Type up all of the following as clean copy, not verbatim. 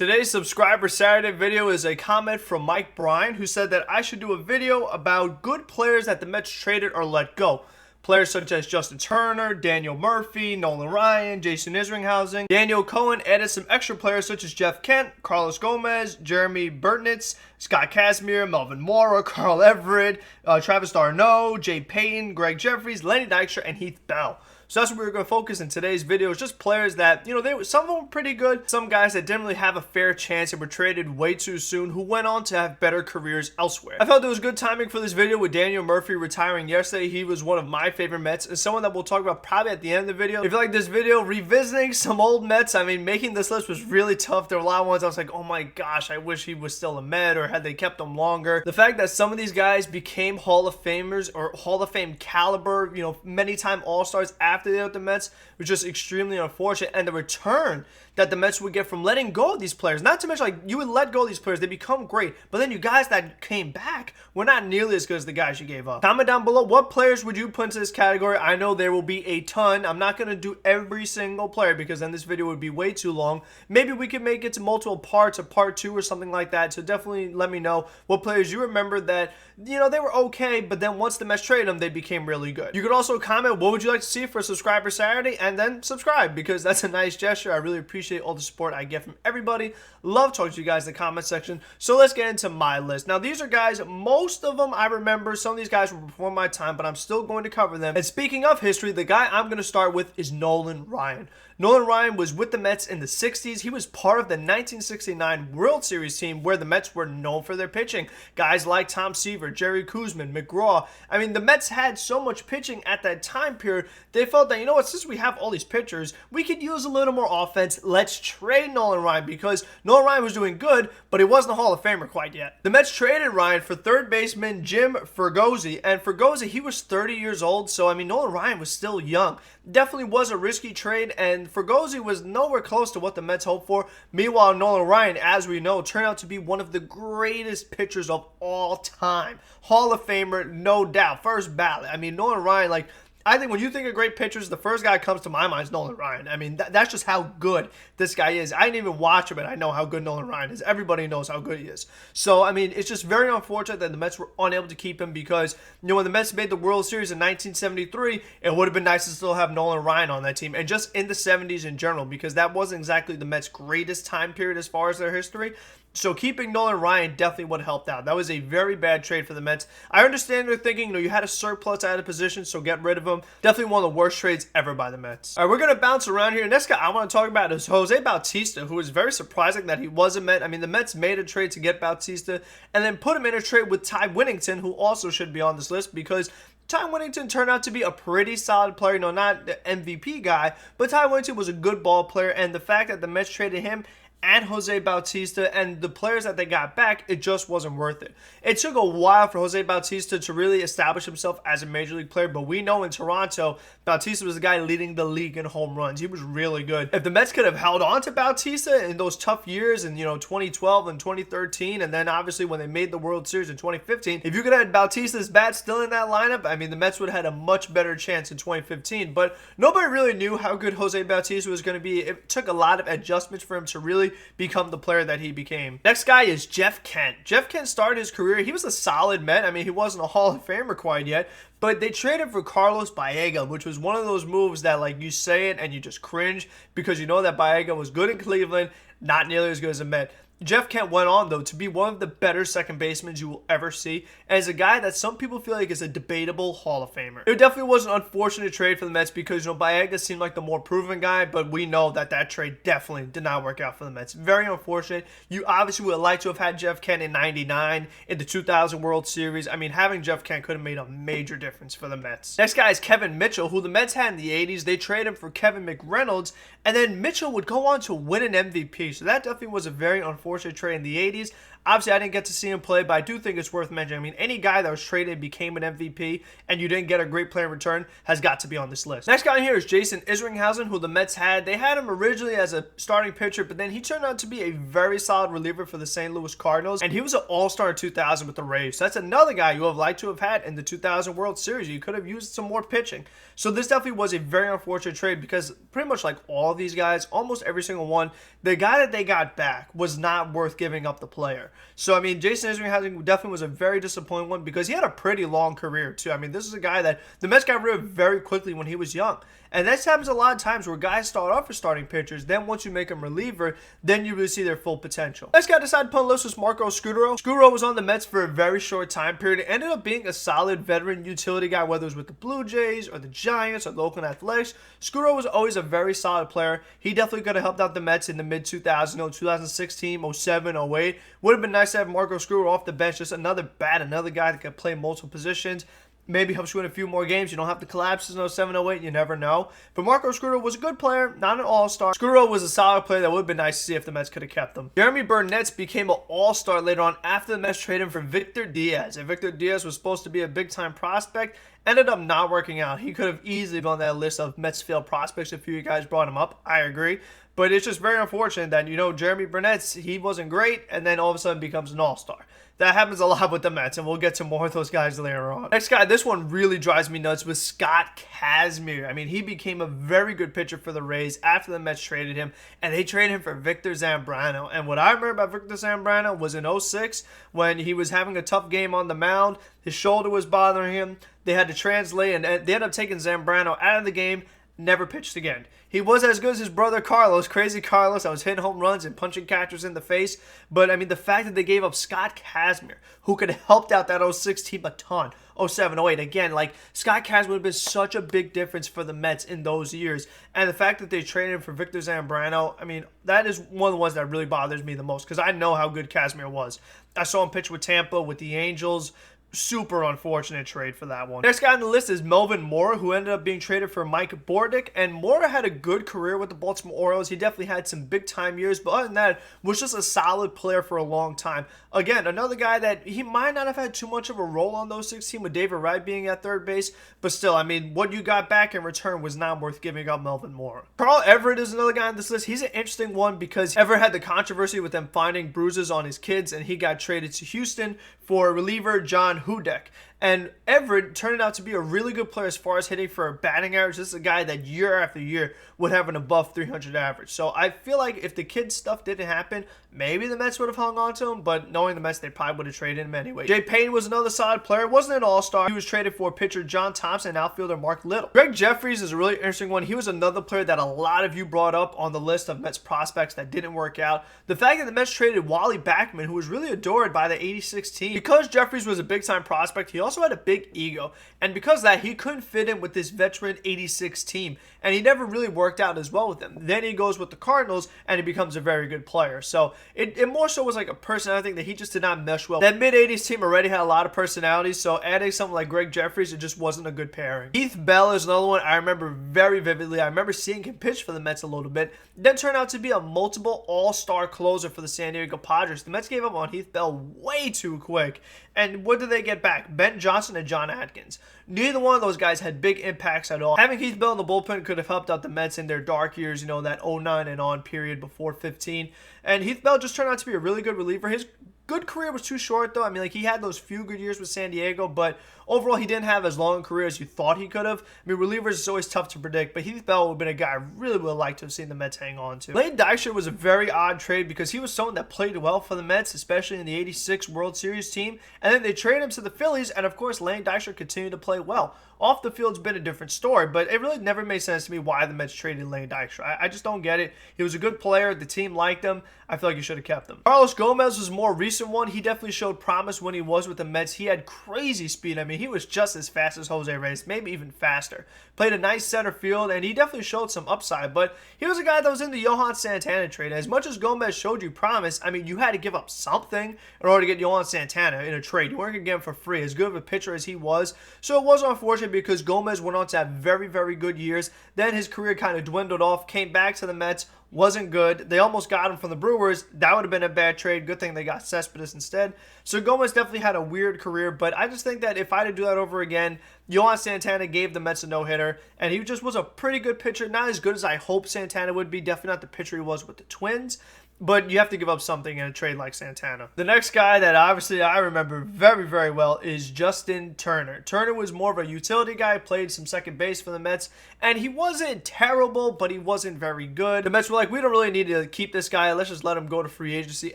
Today's Subscriber Saturday video is a comment from Mike Bryan, who said that I should do a video about good players that the Mets traded or let go. Players such as Justin Turner, Daniel Murphy, Nolan Ryan, Jason Ringhausen. Daniel Cohen added some extra players such as Jeff Kent, Carlos Gomez, Jeremy Burtnitz, Scott Kazmir, Melvin Mora, Carl Everett, Travis d'Arnaud, Jay Payton, Greg Jeffries, Lenny Dykstra, and Heath Bell. So that's what we're going to focus in today's video. It's just players that, some of them were pretty good. Some guys that didn't really have a fair chance and were traded way too soon who went on to have better careers elsewhere. I felt it was good timing for this video with Daniel Murphy retiring yesterday. He was one of my favorite Mets and someone that we'll talk about probably at the end of the video. If you like this video, revisiting some old Mets, making this list was really tough. There were a lot of ones I was like, oh my gosh, I wish he was still a Met or had they kept him longer. The fact that some of these guys became Hall of Famers or Hall of Fame caliber, many-time All-Stars after they were with the Mets was just extremely unfortunate, and the return that the Mets would get from letting go of these players, not to mention, like, you would let go of these players, they become great, but then you guys that came back were not nearly as good as the guys you gave up. Comment down below, what players would you put into this category? I know there will be a ton. I'm not going to do every single player because then this video would be way too long. Maybe we could make it to multiple parts, a part 2 or something like that, so definitely let me know what players you remember that, they were okay, but then once the Mets traded them, they became really good. You could also comment, what would you like to see for Subscriber Saturday, and then subscribe, because that's a nice gesture. I really appreciate all the support I get from everybody. Love talking to you guys in the comment section. So let's get into my list. Now, these are guys, most of them I remember. Some of these guys were before my time, but I'm still going to cover them. And speaking of history, the guy I'm going to start with is Nolan Ryan. Nolan Ryan was with the Mets in the 60s. He was part of the 1969 World Series team where the Mets were known for their pitching. Guys like Tom Seaver, Jerry Koosman, McGraw. The Mets had so much pitching at that time period, they felt that, since we have all these pitchers, we could use a little more offense. Let's trade Nolan Ryan, because Nolan Ryan was doing good, but he wasn't a Hall of Famer quite yet. The Mets traded Ryan for third baseman Jim Fregosi, and Fregosi, he was 30 years old, so Nolan Ryan was still young. Definitely was a risky trade, and Fregosi was nowhere close to what the Mets hoped for. Meanwhile, Nolan Ryan, as we know, turned out to be one of the greatest pitchers of all time. Hall of Famer, no doubt. First ballot. Nolan Ryan, I think when you think of great pitchers, the first guy that comes to my mind is Nolan Ryan. That's just how good this guy is. I didn't even watch him, and I know how good Nolan Ryan is. Everybody knows how good he is. So, it's just very unfortunate that the Mets were unable to keep him because, when the Mets made the World Series in 1973, it would have been nice to still have Nolan Ryan on that team, and just in the 70s in general, because that wasn't exactly the Mets' greatest time period as far as their history. So keeping Nolan Ryan definitely would have helped out. That was a very bad trade for the Mets. I understand they're thinking, you had a surplus out of position, so get rid of him. Definitely one of the worst trades ever by the Mets. All right, we're going to bounce around here. Next guy I want to talk about is Jose Bautista, who was very surprising that he was a Met. The Mets made a trade to get Bautista and then put him in a trade with Ty Winnington, who also should be on this list because Ty Winnington turned out to be a pretty solid player. Not the MVP guy, but Ty Winnington was a good ball player, and the fact that the Mets traded him and Jose Bautista and the players that they got back, it just wasn't worth it. It took a while for Jose Bautista to really establish himself as a major league player, but we know in Toronto, Bautista was the guy leading the league in home runs. He was really good. If the Mets could have held on to Bautista in those tough years in 2012 and 2013, and then obviously when they made the World Series in 2015, if you could have had Bautista's bat still in that lineup, the Mets would have had a much better chance in 2015, but nobody really knew how good Jose Bautista was going to be. It took a lot of adjustments for him to really become the player that he became. Next guy is Jeff Kent. Jeff Kent started his career, he was a solid Met. He wasn't a Hall of Famer quite yet, but they traded for Carlos Baerga, which was one of those moves that you say it and you just cringe because you know that Baerga was good in Cleveland, not nearly as good as a Met. Jeff Kent went on, though, to be one of the better second basemen you will ever see, and is a guy that some people feel like is a debatable Hall of Famer. It definitely was an unfortunate trade for the Mets because, Baerga seemed like the more proven guy, but we know that that trade definitely did not work out for the Mets. Very unfortunate. You obviously would like to have had Jeff Kent in 99 in the 2000 World Series. Having Jeff Kent could have made a major difference for the Mets. Next guy is Kevin Mitchell, who the Mets had in the 80s. They traded him for Kevin McReynolds, and then Mitchell would go on to win an MVP. So that definitely was a very unfortunate trade in the 80s. Obviously, I didn't get to see him play, but I do think it's worth mentioning. Any guy that was traded and became an MVP and you didn't get a great player in return has got to be on this list. Next guy here is Jason Ringhausen, who the Mets had. They had him originally as a starting pitcher, but then he turned out to be a very solid reliever for the St. Louis Cardinals, and he was an all-star in 2000 with the Rays. So that's another guy you would have liked to have had in the 2000 World Series. You could have used some more pitching. So this definitely was a very unfortunate trade because pretty much like all of these guys, almost every single one, the guy that they got back was not worth giving up the player. So, I mean, Jason Ringhausen definitely was a very disappointing one because he had a pretty long career, too. I mean, this is a guy that the Mets got rid of very quickly when he was young. And this happens a lot of times where guys start off as starting pitchers, then once you make them reliever, then you really see their full potential. Next guy decided to put on the list was Marco Scutaro. Scutaro was on the Mets for a very short time period. Ended up being a solid veteran utility guy, whether it was with the Blue Jays or the Giants or the Oakland Athletics. Scutaro was always a very solid player. He definitely could have helped out the Mets in the mid-2000s, 2016, 07, 08. Would have been nice to have Marco Scutaro off the bench, just another bat, another guy that could play multiple positions. Maybe helps you win a few more games. You don't have to collapse in 07, 08. You never know. But Marco Scutaro was a good player, not an all-star. Scutaro was a solid player that would have been nice to see if the Mets could have kept him. Jeremy Burnett became an all-star later on after the Mets traded him for Victor Diaz. And Victor Diaz was supposed to be a big-time prospect. Ended up not working out. He could have easily been on that list of Mets failed prospects if you guys brought him up. I agree. But it's just very unfortunate that, Jeremy Burnett, he wasn't great, and then all of a sudden becomes an all-star. That happens a lot with the Mets, and we'll get to more of those guys later on. Next guy, this one really drives me nuts, was Scott Kazmir. I mean, he became a very good pitcher for the Rays after the Mets traded him, and they traded him for Victor Zambrano. And what I remember about Victor Zambrano was in 06, when he was having a tough game on the mound, his shoulder was bothering him, they had to translate, and they ended up taking Zambrano out of the game, never pitched again. He was as good as his brother Carlos, crazy Carlos. I was hitting home runs and punching catchers in the face. But, I mean, the fact that they gave up Scott Kazmir, who could have helped out that 06 team a ton. 07, 08, again, like, Scott Kazmir would have been such a big difference for the Mets in those years. And the fact that they traded him for Victor Zambrano, I mean, that is one of the ones that really bothers me the most because I know how good Kazmir was. I saw him pitch with Tampa, with the Angels. Super unfortunate trade for that one. Next guy on the list is Melvin Mora, who ended up being traded for Mike Bordick. And Mora had a good career with the Baltimore Orioles. He definitely had some big-time years, but other than that, was just a solid player for a long time. Again, another guy that he might not have had too much of a role on those 16 with David Wright being at third base, but still, I mean, what you got back in return was not worth giving up Melvin Mora. Carl Everett is another guy on this list. He's an interesting one because Everett had the controversy with them finding bruises on his kids, and he got traded to Houston for reliever John Hudek. And Everett turned out to be a really good player as far as hitting for a batting average. This is a guy that year after year would have an above 300 average. So I feel like if the kid stuff didn't happen, maybe the Mets would have hung on to him. But knowing the Mets, they probably would have traded him anyway. Jay Payne was another solid player. Wasn't an all-star. He was traded for pitcher John Thompson and outfielder Mark Little. Greg Jeffries is a really interesting one. He was another player that a lot of you brought up on the list of Mets prospects that didn't work out. The fact that the Mets traded Wally Backman, who was really adored by the 86 team. Because Jeffries was a big-time prospect, he also had a big ego. And because of that, he couldn't fit in with this veteran 86 team. And he never really worked out as well with them. Then he goes with the Cardinals, and he becomes a very good player. So it more so was like a personality thing that he just did not mesh well. That mid-80s team already had a lot of personalities, so adding someone like Greg Jeffries, it just wasn't a good pairing. Heath Bell is another one I remember very vividly. I remember seeing him pitch for the Mets a little bit. Then turned out to be a multiple all-star closer for the San Diego Padres. The Mets gave up on Heath Bell way too quick. And what did they get back? Ben Johnson and John Atkins. Neither one of those guys had big impacts at all. Having Heath Bell in the bullpen could have helped out the Mets in their dark years, that 09 and on period before 15. And Heath Bell just turned out to be a really good reliever. His good career was too short, though. I mean, he had those few good years with San Diego, but overall, he didn't have as long a career as you thought he could have. I mean, relievers is always tough to predict, but Heath Bell would have been a guy I really would have liked to have seen the Mets hang on to. Lane Dykstra was a very odd trade because he was someone that played well for the Mets, especially in the 86 World Series team, and then they traded him to the Phillies, and of course, Lane Dykstra continued to play well. Off the field's been a different story, but it really never made sense to me why the Mets traded Lane Dykstra. I just don't get it. He was a good player. The team liked him. I feel like you should have kept him. Carlos Gomez was a more recent one. He definitely showed promise when he was with the Mets. He had crazy speed. I mean, he was just as fast as Jose Reyes, maybe even faster. Played a nice center field, and he definitely showed some upside, but he was a guy that was in the Johan Santana trade. As much as Gomez showed you promise, I mean, you had to give up something in order to get Johan Santana in a trade. You weren't going to get him for free, as good of a pitcher as he was. So it was unfortunate because Gomez went on to have very, very good years. Then his career kind of dwindled off, came back to the Mets, wasn't good. They almost got him from the Brewers. That would have been a bad trade. Good thing they got Cespedes instead. So Gomez definitely had a weird career, but I just think that if I had to do that over again, Johan Santana gave the Mets a no-hitter, and he just was a pretty good pitcher. Not as good as I hoped Santana would be. Definitely not the pitcher he was with the Twins. but you have to give up something in a trade like Santana. The next guy that obviously I remember very, very well is Justin Turner. Turner was more of a utility guy, played some second base for the Mets, and he wasn't terrible, but he wasn't very good. The Mets were like, we don't really need to keep this guy. Let's just let him go to free agency.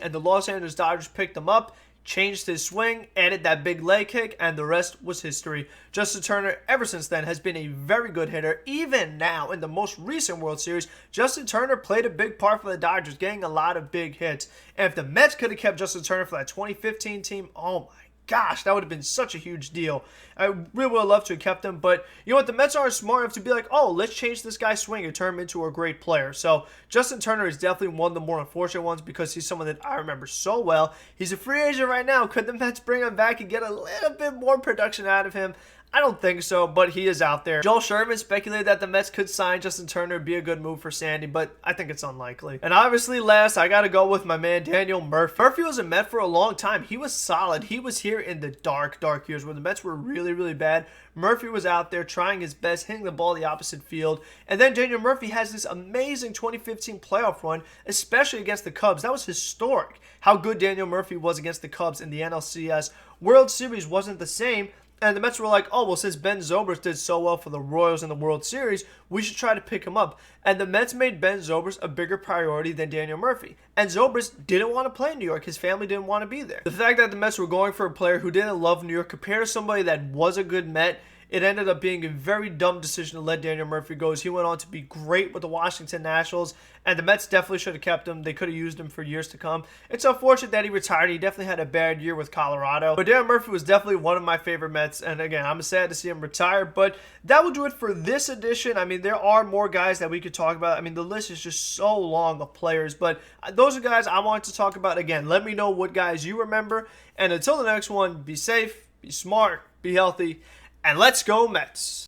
And the Los Angeles Dodgers picked him up, changed his swing, added that big leg kick, and the rest was history. Justin Turner, ever since then, has been a very good hitter. Even now, in the most recent World Series, Justin Turner played a big part for the Dodgers, getting a lot of big hits. And if the Mets could have kept Justin Turner for that 2015 team, oh my gosh, that would have been such a huge deal. I really would have loved to have kept him, but you know what? The Mets aren't smart enough to be like, oh, let's change this guy's swing and turn him into a great player. So Justin Turner is definitely one of the more unfortunate ones because he's someone that I remember so well. He's a free agent right now. Could the Mets bring him back and get a little bit more production out of him? I don't think so, but he is out there. Joel Sherman speculated that the Mets could sign Justin Turner, be a good move for Sandy, but I think it's unlikely. And obviously last, I got to go with my man Daniel Murphy. Murphy was a Met for a long time. He was solid. He was here in the dark years where the Mets were really, really bad. Murphy was out there trying his best, hitting the ball the opposite field. And then Daniel Murphy has this amazing 2015 playoff run, especially against the Cubs. That was historic. How good Daniel Murphy was against the Cubs in the NLCS World Series wasn't the same. And the Mets were like, oh, well, since Ben Zobrist did so well for the Royals in the World Series, we should try to pick him up. And the Mets made Ben Zobrist a bigger priority than Daniel Murphy. And Zobrist didn't want to play in New York. His family didn't want to be there. The fact that the Mets were going for a player who didn't love New York compared to somebody that was a good Met, it ended up being a very dumb decision to let Daniel Murphy go. He went on to be great with the Washington Nationals, and the Mets definitely should have kept him. They could have used him for years to come. It's unfortunate that he retired. He definitely had a bad year with Colorado. But Daniel Murphy was definitely one of my favorite Mets, and again, I'm sad to see him retire. But that will do it for this edition. I mean, there are more guys that we could talk about. I mean, the list is just so long of players, but those are guys I wanted to talk about. Again, let me know what guys you remember, and until the next one, be safe, be smart, be healthy, and let's go Mets.